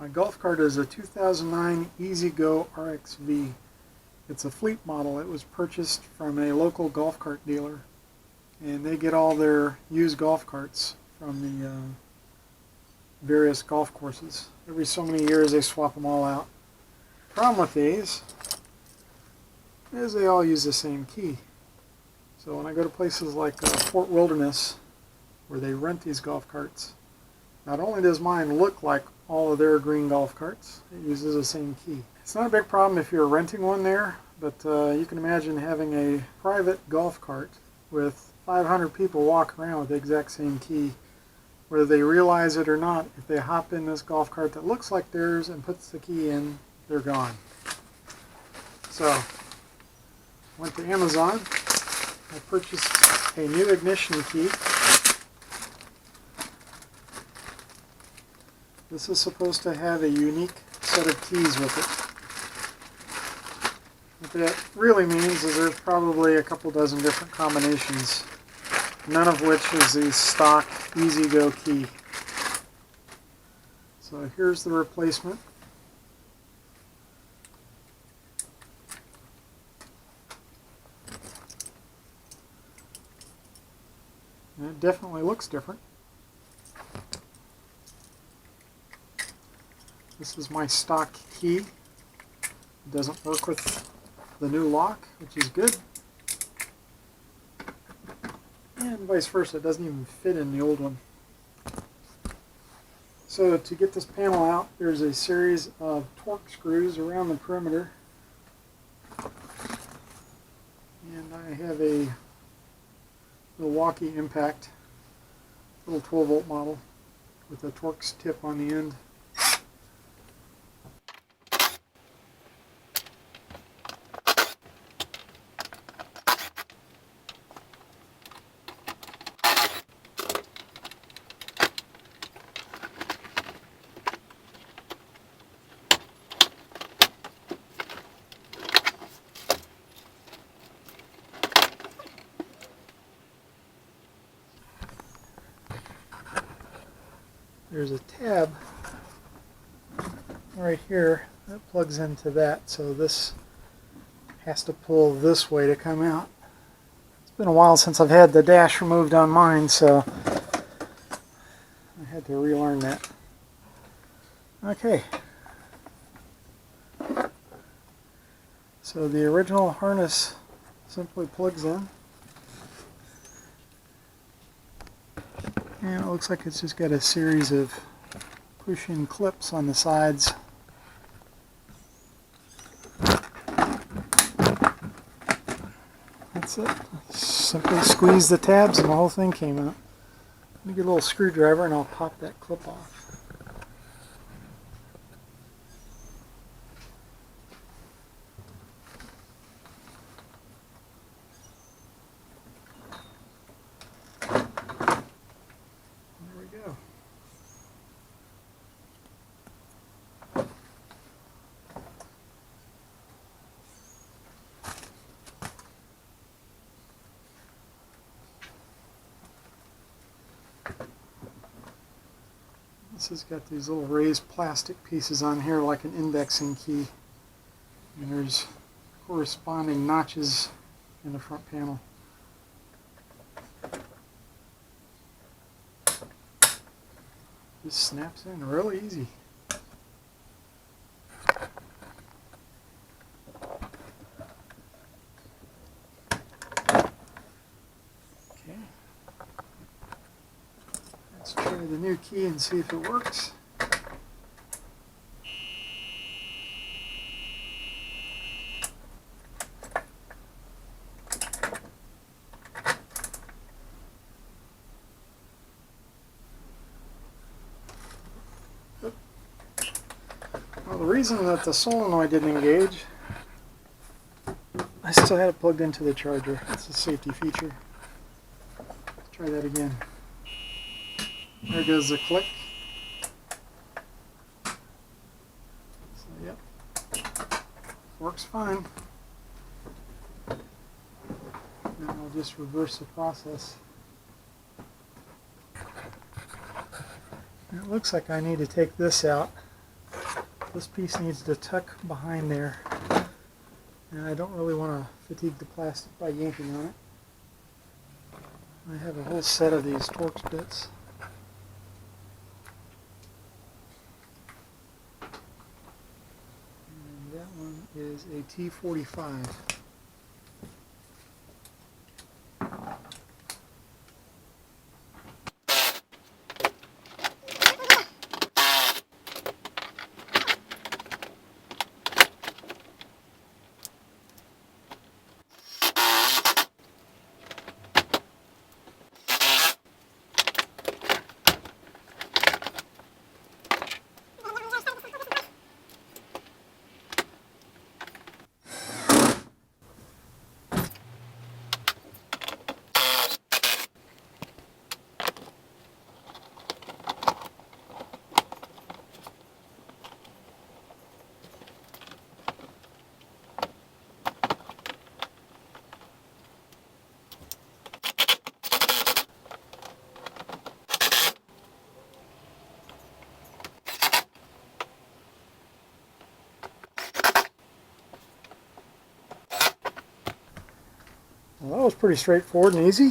My golf cart is a 2009 EZGO RXV. It's a fleet model. It was purchased from a local golf cart dealer, and they get all their used golf carts from the various golf courses. Every so many years they swap them all out. Problem with these is they all use the same key. So when I go to places like Fort Wilderness, where they rent these golf carts, not only does mine look like all of their green golf carts, it uses the same key. It's not a big problem if you're renting one there, but you can imagine having a private golf cart with 500 people walk around with the exact same key. Whether they realize it or not, if they hop in this golf cart that looks like theirs and puts the key in, they're gone. So, went to Amazon. I purchased a new ignition key. This is supposed to have a unique set of keys with it. What that really means is there's probably a couple dozen different combinations, none of which is the stock EZGO key. So here's the replacement. And it definitely looks different. This is my stock key. It doesn't work with the new lock, which is good. And vice versa, it doesn't even fit in the old one. So to get this panel out, there's a series of torque screws around the perimeter. And I have a Milwaukee Impact, little 12-volt model with a Torx tip on the end. There's a tab right here that plugs into that, so this has to pull this way to come out. It's been a while since I've had the dash removed on mine, so I had to relearn that. Okay. So the original harness simply plugs in. And it looks like it's just got a series of push-in clips on the sides. That's it. Simply squeeze the tabs and the whole thing came out. Let me get a little screwdriver and I'll pop that clip off. This has got these little raised plastic pieces on here like an indexing key, and there's corresponding notches in the front panel. This snaps in really easy. Let's try the new key and see if it works. Well, the reason that the solenoid didn't engage, I still had it plugged into the charger. That's a safety feature. Let's try that again. There goes the click. So, yep, works fine. Now I'll just reverse the process. And it looks like I need to take this out This piece needs to tuck behind there, and I don't really want to fatigue the plastic by yanking on it. I have a whole set of these Torx bits. And that one is a T45. Well, that was pretty straightforward and easy.